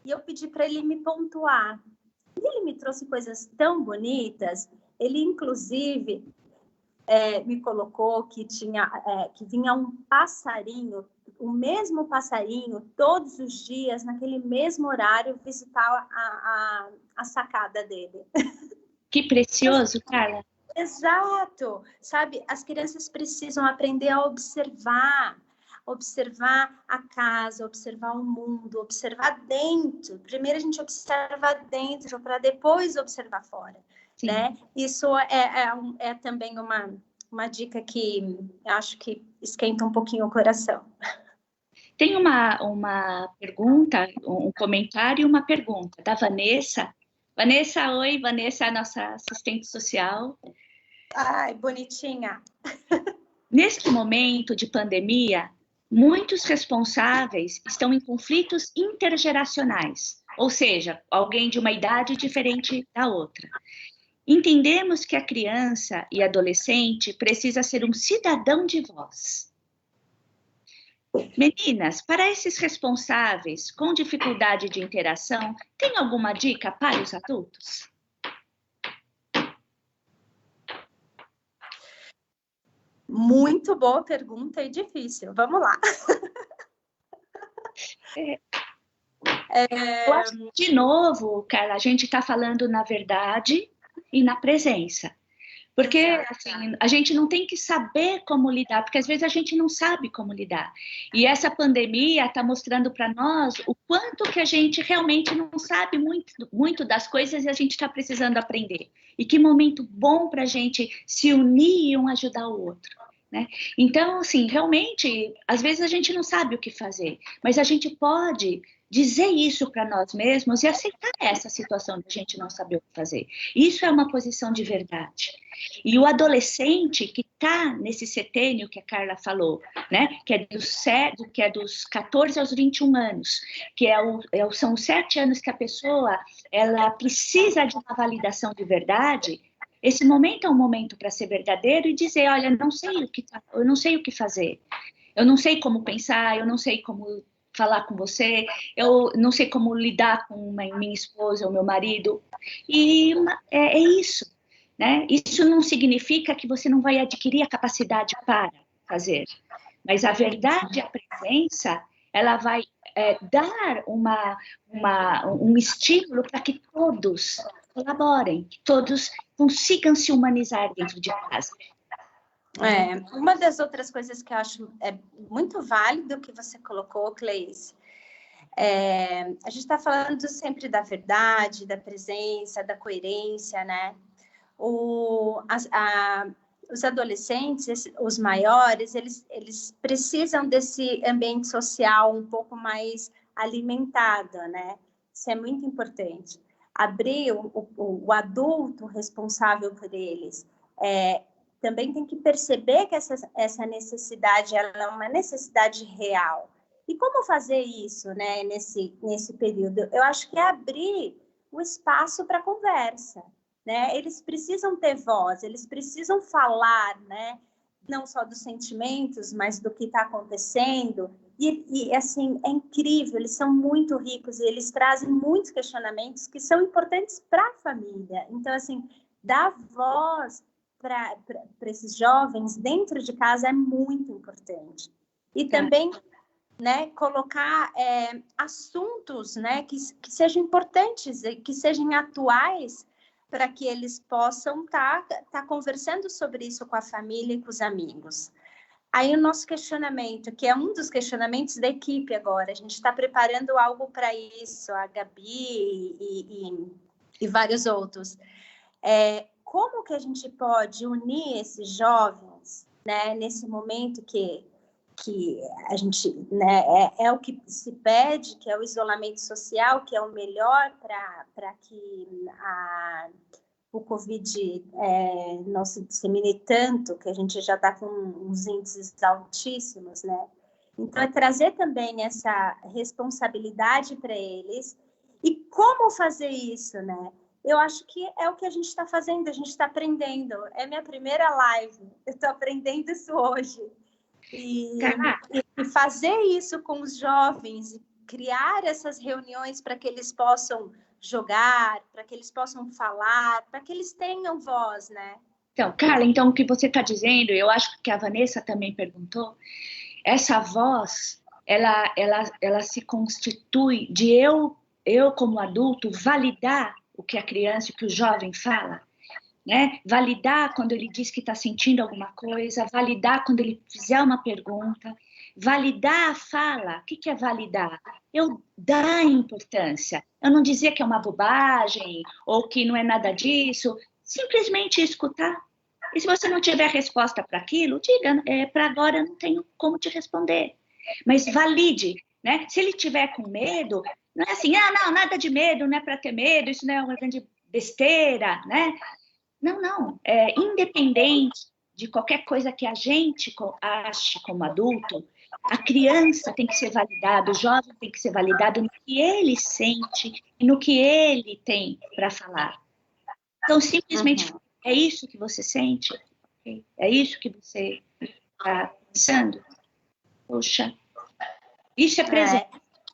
E eu pedi para ele me pontuar. E ele me trouxe coisas tão bonitas. Ele, inclusive, me colocou que vinha um passarinho, o mesmo passarinho, todos os dias, naquele mesmo horário, visitar a sacada dele. Que precioso, Carla. Exato, sabe? As crianças precisam aprender a observar a casa, observar o mundo, observar dentro. Primeiro a gente observa dentro para depois observar fora, Sim. né? Isso é também uma dica que acho que esquenta um pouquinho o coração. Tem uma pergunta, um comentário e uma pergunta da Vanessa. Vanessa, oi, Vanessa, nossa assistente social. Ai, bonitinha. Neste momento de pandemia, muitos responsáveis estão em conflitos intergeracionais, ou seja, alguém de uma idade diferente da outra. Entendemos que a criança e adolescente precisa ser um cidadão de voz. Meninas, para esses responsáveis com dificuldade de interação, tem alguma dica para os adultos? Muito boa pergunta e difícil. Vamos lá. De novo, Carla, a gente está falando na verdade e na presença. Porque assim, a gente não tem que saber como lidar, porque às vezes a gente não sabe como lidar. E essa pandemia está mostrando para nós o quanto que a gente realmente não sabe muito das coisas e a gente está precisando aprender. E que momento bom para a gente se unir e um ajudar o outro. Né? Então, assim, realmente, às vezes a gente não sabe o que fazer, mas a gente pode dizer isso para nós mesmos e aceitar essa situação de a gente não saber o que fazer. Isso é uma posição de verdade. E o adolescente que está nesse setênio que a Carla falou, né, que é dos 14 aos 21 anos, que são os 7 anos que a pessoa ela precisa de uma validação de verdade. Esse momento é um momento para ser verdadeiro e dizer, olha, eu não sei o que fazer, eu não sei como pensar, eu não sei como falar com você, eu não sei como lidar com minha esposa ou meu marido. E é isso, né? Isso não significa que você não vai adquirir a capacidade para fazer, mas a verdade, a presença, ela vai dar um estímulo para que todos colaborem, que todos consigam se humanizar dentro de casa. Uma das outras coisas que eu acho muito válido que você colocou, Cleis, a gente está falando sempre da verdade, da presença, da coerência, né? Os adolescentes, os maiores, eles precisam desse ambiente social um pouco mais alimentado, né? Isso é muito importante. Abrir o adulto responsável por eles. Também tem que perceber que essa necessidade ela é uma necessidade real. E como fazer isso, né, nesse período? Eu acho que é abrir o espaço para conversa. Né? Eles precisam ter voz, eles precisam falar, né? Não só dos sentimentos, mas do que está acontecendo. E, assim, é incrível, eles são muito ricos e eles trazem muitos questionamentos que são importantes para a família. Então, assim, dar voz para esses jovens dentro de casa é muito importante. E também, né, colocar assuntos, né, que sejam importantes, que sejam atuais, para que eles possam tá conversando sobre isso com a família e com os amigos. Aí o nosso questionamento, que é um dos questionamentos da equipe agora, a gente está preparando algo para isso, a Gabi e vários outros. Como que a gente pode unir esses jovens, né, nesse momento que a gente, né, é o que se pede, que é o isolamento social, que é o melhor para que o Covid não se dissemine tanto, que a gente já está com uns índices altíssimos, né? Então, é trazer também essa responsabilidade para eles. E como fazer isso, né? Eu acho que é o que a gente está fazendo, a gente está aprendendo. É minha primeira live, eu estou aprendendo isso hoje. E fazer isso com os jovens, criar essas reuniões para que eles possam jogar, para que eles possam falar, para que eles tenham voz, né? Então, Carla, então o que você está dizendo, eu acho que a Vanessa também perguntou, essa voz, ela se constitui de eu como adulto, validar o que a criança, o que o jovem fala, né? Validar quando ele diz que está sentindo alguma coisa, validar quando ele fizer uma pergunta, validar a fala. O que é validar? Eu dar importância. Eu não dizer que é uma bobagem ou que não é nada disso, simplesmente escutar. E se você não tiver resposta para aquilo, diga, para agora eu não tenho como te responder. Mas valide, né? Se ele tiver com medo, não é assim, não, nada de medo, não é para ter medo, isso não é uma grande besteira, né? Não, independente de qualquer coisa que a gente ache como adulto, a criança tem que ser validada, o jovem tem que ser validado no que ele sente e no que ele tem para falar. Então, simplesmente, é isso que você sente? É isso que você está pensando? Poxa, isso é presente.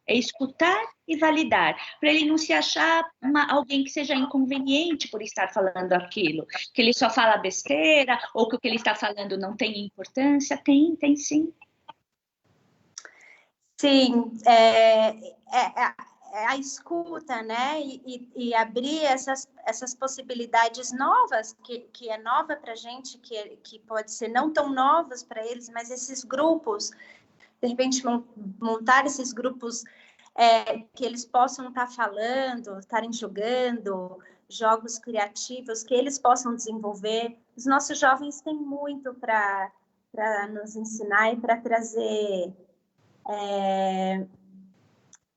É escutar e validar, para ele não se achar alguém que seja inconveniente por estar falando aquilo, que ele só fala besteira, ou que o que ele está falando não tem importância. Tem sim. Sim, a escuta, né? E abrir essas possibilidades novas, que é nova para a gente, que pode ser não tão novas para eles, mas esses grupos, de repente montar esses grupos que eles possam estar falando, estarem jogando, jogos criativos, que eles possam desenvolver. Os nossos jovens têm muito para nos ensinar e para trazer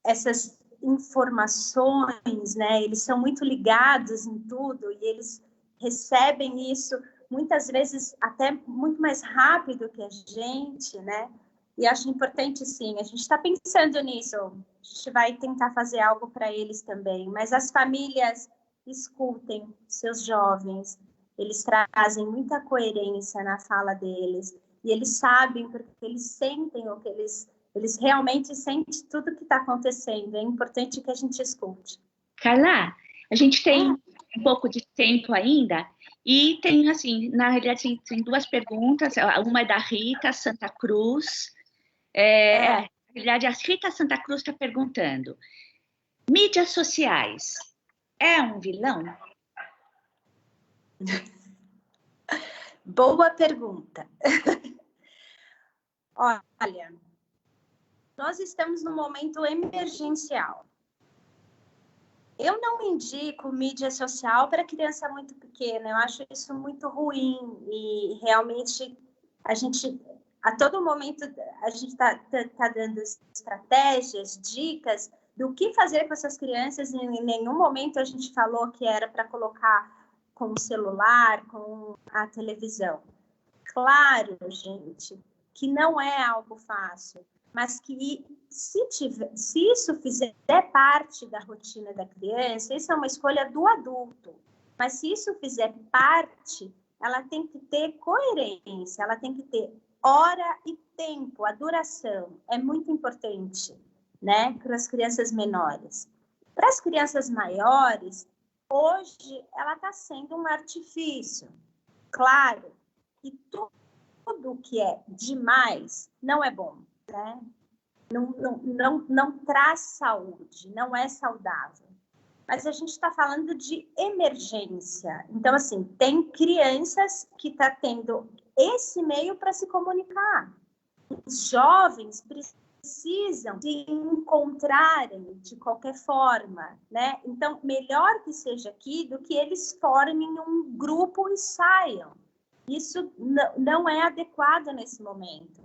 essas informações, né? Eles são muito ligados em tudo e eles recebem isso muitas vezes até muito mais rápido que a gente, né? E acho importante, sim, a gente está pensando nisso, a gente vai tentar fazer algo para eles também, mas as famílias escutem seus jovens, eles trazem muita coerência na fala deles, e eles sabem porque eles sentem o que eles realmente sentem tudo que está acontecendo, é importante que a gente escute. Carla, a gente tem um pouco de tempo ainda, e tem, assim, na realidade, tem duas perguntas, uma é da Rita Santa Cruz. Na realidade, a Rita Santa Cruz está perguntando: mídias sociais é um vilão? Boa pergunta. Olha, nós estamos num momento emergencial. Eu não indico mídia social para criança muito pequena, eu acho isso muito ruim e realmente a todo momento, a gente está dando estratégias, dicas do que fazer com essas crianças e em nenhum momento a gente falou que era para colocar com o celular, com a televisão. Claro, gente, que não é algo fácil, mas que se isso fizer parte da rotina da criança, isso é uma escolha do adulto. Mas se isso fizer parte, ela tem que ter coerência, ela tem que ter hora e tempo, a duração é muito importante, né, para as crianças menores. Para as crianças maiores, hoje ela está sendo um artifício. Claro que tudo que é demais não é bom, né? Não traz saúde, não é saudável. Mas a gente está falando de emergência. Então, assim, tem crianças que estão tendo esse meio para se comunicar. Os jovens precisam se encontrarem de qualquer forma, né? Então, melhor que seja aqui do que eles formem um grupo e saiam. Isso não é adequado nesse momento.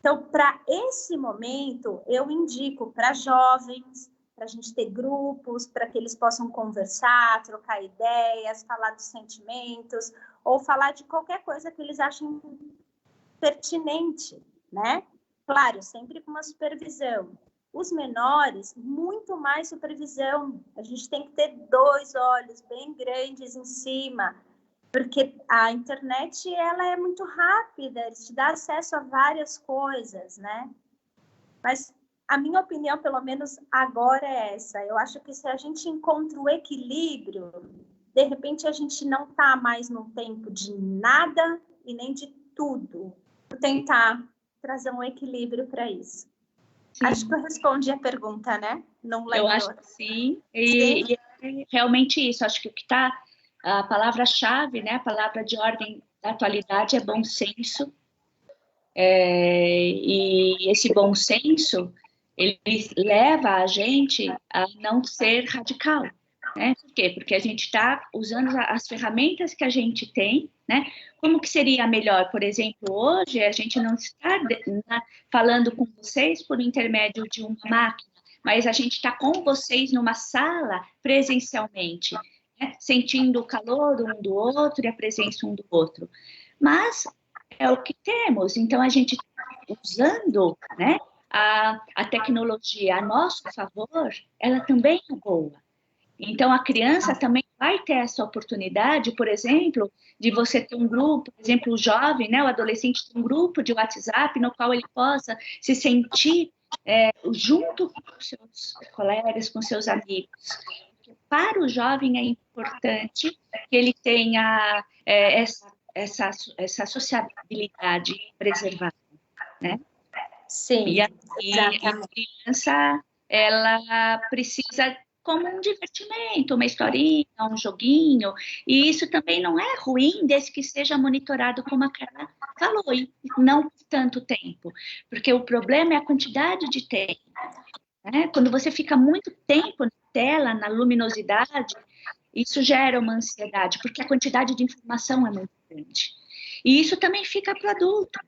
Então, para esse momento, eu indico para jovens, para a gente ter grupos, para que eles possam conversar, trocar ideias, falar dos sentimentos, ou falar de qualquer coisa que eles achem pertinente, né? Claro, sempre com uma supervisão. Os menores, muito mais supervisão. A gente tem que ter 2 olhos bem grandes em cima, porque a internet ela é muito rápida, te dá acesso a várias coisas, né? Mas a minha opinião, pelo menos agora, é essa. Eu acho que se a gente encontra o equilíbrio, de repente a gente não está mais no tempo de nada e nem de tudo. Vou tentar trazer um equilíbrio para isso. Sim. Acho que eu respondi a pergunta, né? Não lembro. Eu acho que sim. E é realmente isso. Acho que o que está, a palavra-chave, né? A palavra de ordem da atualidade é bom senso. E esse bom senso, ele leva a gente a não ser radical, né? Por quê? Porque a gente está usando as ferramentas que a gente tem, né? Como que seria melhor, por exemplo, hoje a gente não está falando com vocês por intermédio de uma máquina, mas a gente está com vocês numa sala presencialmente, né? Sentindo o calor um do outro e a presença um do outro. Mas é o que temos, então a gente usando, né, a tecnologia a nosso favor, ela também é boa. Então, a criança também vai ter essa oportunidade, por exemplo, de você ter um grupo, por exemplo, o jovem, né, o adolescente tem um grupo de WhatsApp no qual ele possa se sentir junto com os seus colegas, com seus amigos. Para o jovem é importante que ele tenha essa sociabilidade preservada, né? Sim, e a criança, ela precisa como um divertimento, uma historinha, um joguinho, e isso também não é ruim, desde que seja monitorado, como a Carla falou, e não por tanto tempo, porque o problema é a quantidade de tempo, né? Quando você fica muito tempo na tela, na luminosidade, isso gera uma ansiedade, porque a quantidade de informação é muito grande. E isso também fica para o adulto,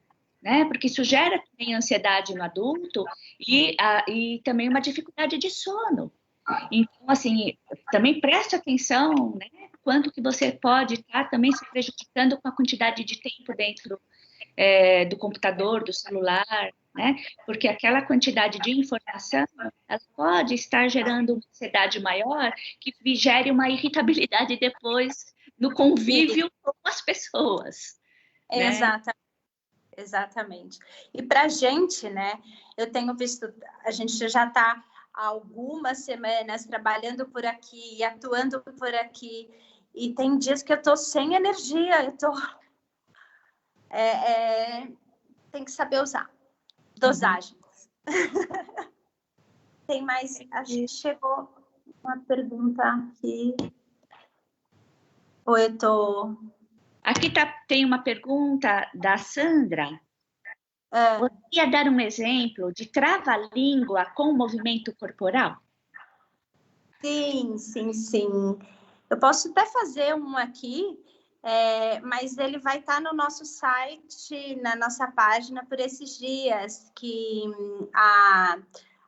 né? Porque isso gera também ansiedade no adulto e também uma dificuldade de sono. Então, assim, também preste atenção, né? Quanto que você pode estar também se prejudicando com a quantidade de tempo dentro do computador, do celular, né? Porque aquela quantidade de informação, ela pode estar gerando uma ansiedade maior, que gere uma irritabilidade depois no convívio com as pessoas. Né? Exatamente. E para a gente, né? Eu tenho visto, a gente já está há algumas semanas trabalhando por aqui, atuando por aqui, e tem dias que eu estou sem energia, eu tô tem que saber usar dosagens. Tem mais, acho que chegou uma pergunta aqui. Ou eu tô... Aqui tem uma pergunta da Sandra. Poderia dar um exemplo de trava-língua com movimento corporal? Sim. Eu posso até fazer um aqui, mas ele vai estar no nosso site, na nossa página, por esses dias, que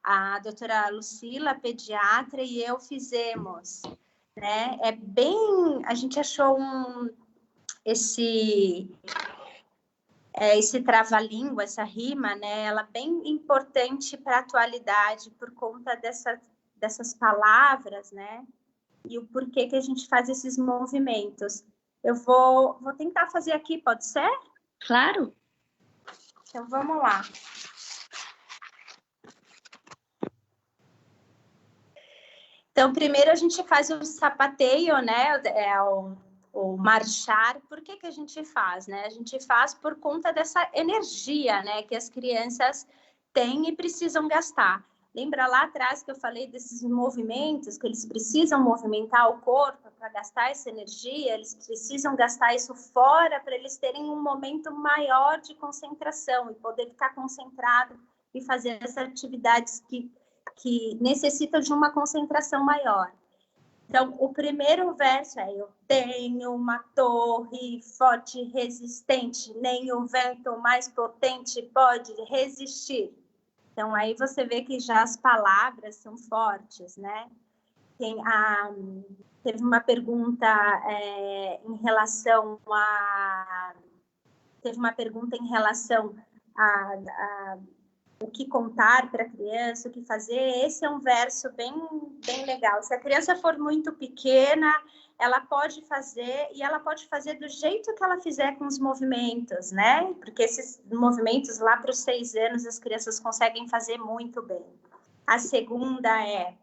a doutora Lucila, pediatra, e eu fizemos. Né? A gente achou esse trava-língua, essa rima, né? Ela é bem importante para a atualidade por conta dessas palavras, né? E o porquê que a gente faz esses movimentos. Eu vou tentar fazer aqui, pode ser? Claro. Então, vamos lá. Então, primeiro a gente faz o sapateio, né? O marchar. Por que a gente faz, né? A gente faz por conta dessa energia, né? Que as crianças têm e precisam gastar. Lembra lá atrás que eu falei desses movimentos, que eles precisam movimentar o corpo para gastar essa energia, eles precisam gastar isso fora para eles terem um momento maior de concentração e poder ficar concentrado e fazer as atividades que necessitam de uma concentração maior. Então, o primeiro verso é: eu tenho uma torre forte e resistente, nem o vento mais potente pode resistir. Então, aí você vê que já as palavras são fortes, né? Teve uma pergunta em relação a o que contar para a criança, o que fazer, esse é um verso bem legal. Se a criança for muito pequena, ela pode fazer, e ela pode fazer do jeito que ela fizer com os movimentos, né? Porque esses movimentos lá para os 6 anos as crianças conseguem fazer muito bem. A segunda é: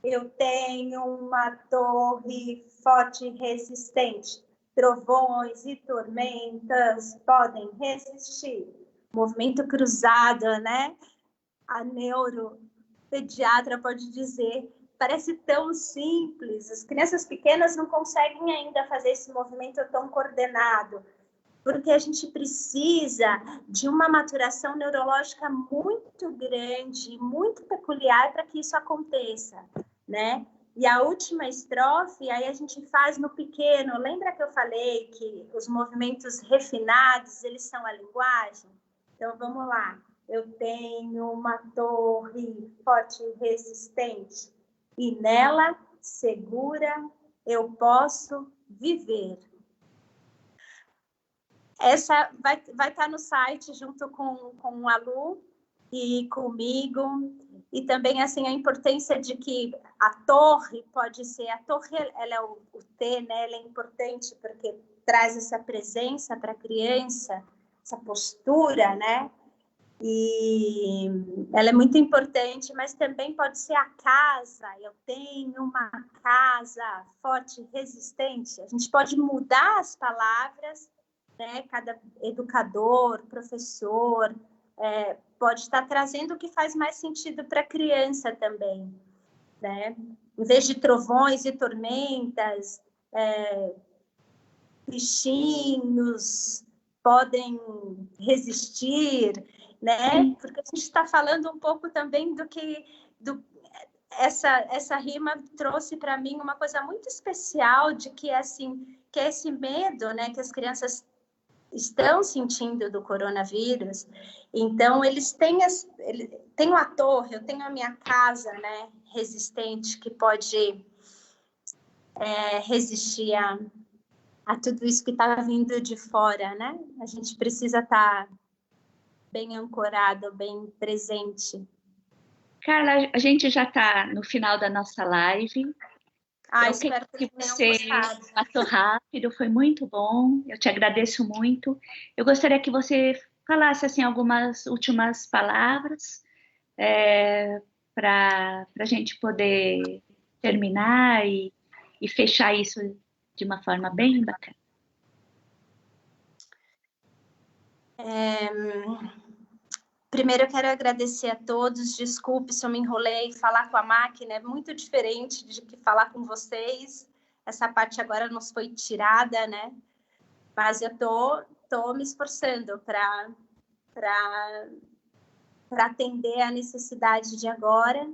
eu tenho uma torre forte e resistente. Trovões e tormentas podem resistir. Movimento cruzado, né? A neuropediatra pode dizer, parece tão simples. As crianças pequenas não conseguem ainda fazer esse movimento tão coordenado, porque a gente precisa de uma maturação neurológica muito grande, muito peculiar para que isso aconteça, né? E a última estrofe, aí a gente faz no pequeno. Lembra que eu falei que os movimentos refinados, eles são a linguagem? Então, vamos lá. Eu tenho uma torre forte e resistente, e nela, segura, eu posso viver. Essa vai estar no site junto com a Lu e comigo. E também, assim, a importância de que a torre pode ser... A torre, ela é o T, né? Ela é importante porque traz essa presença para a criança, essa postura, né? E ela é muito importante, mas também pode ser a casa. Eu tenho uma casa forte e resistente. A gente pode mudar as palavras, né? Cada educador, professor, pode estar trazendo o que faz mais sentido para a criança também, né? Em vez de trovões e tormentas, bichinhos podem resistir, né? Porque a gente está falando um pouco também essa rima trouxe para mim uma coisa muito especial, de que assim, que é esse medo, né, que as crianças estão sentindo do coronavírus. Então eles têm tenho a torre, eu tenho a minha casa, né, resistente, que pode resistir a tudo isso que está vindo de fora, né? A gente precisa estar bem ancorado, bem presente. Carla, a gente já está no final da nossa live. Espero que você passou rápido, foi muito bom. Eu te agradeço muito. Eu gostaria que você falasse assim algumas últimas palavras para a gente poder terminar e fechar isso de uma forma bem bacana. Primeiro, eu quero agradecer a todos. Desculpe se eu me enrolei. Falar com a máquina é muito diferente de que falar com vocês. Essa parte agora nos foi tirada, né? Mas eu tô me esforçando para atender a necessidade de agora.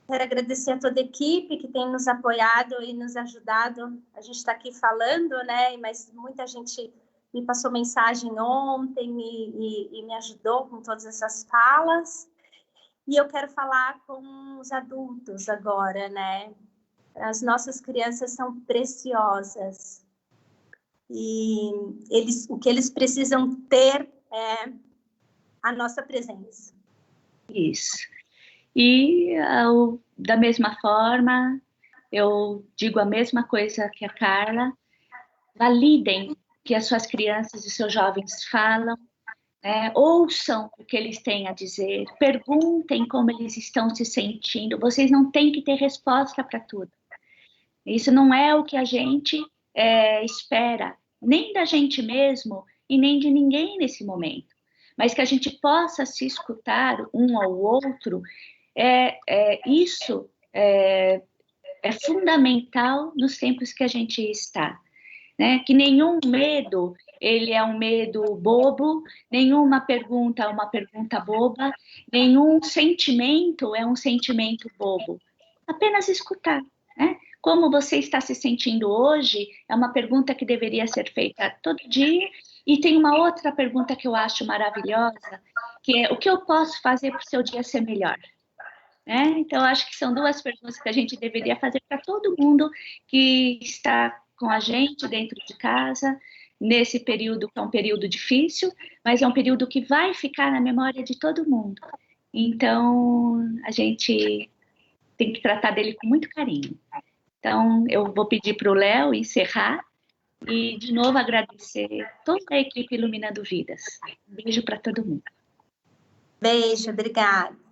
Quero agradecer a toda a equipe que tem nos apoiado e nos ajudado. A gente está aqui falando, né? Mas muita gente me passou mensagem ontem e me ajudou com todas essas falas. E eu quero falar com os adultos agora, né? As nossas crianças são preciosas. E o que eles precisam ter é a nossa presença. Isso. E da mesma forma, eu digo a mesma coisa que a Carla: validem o que as suas crianças e seus jovens falam, ouçam o que eles têm a dizer, perguntem como eles estão se sentindo. Vocês não têm que ter resposta para tudo. Isso não é o que a gente espera, nem da gente mesmo e nem de ninguém nesse momento. Mas que a gente possa se escutar um ao outro, isso é fundamental nos tempos que a gente está. Né? Que nenhum medo, ele é um medo bobo, nenhuma pergunta é uma pergunta boba, nenhum sentimento é um sentimento bobo. Apenas escutar, né? Como você está se sentindo hoje é uma pergunta que deveria ser feita todo dia. E tem uma outra pergunta que eu acho maravilhosa, que é: o que eu posso fazer para o seu dia ser melhor? Então, acho que são duas perguntas que a gente deveria fazer para todo mundo que está com a gente dentro de casa, nesse período, que é um período difícil, mas é um período que vai ficar na memória de todo mundo. Então, a gente tem que tratar dele com muito carinho. Então, eu vou pedir para o Léo encerrar e, de novo, agradecer toda a equipe Iluminando Vidas. Um beijo para todo mundo. Beijo, obrigada.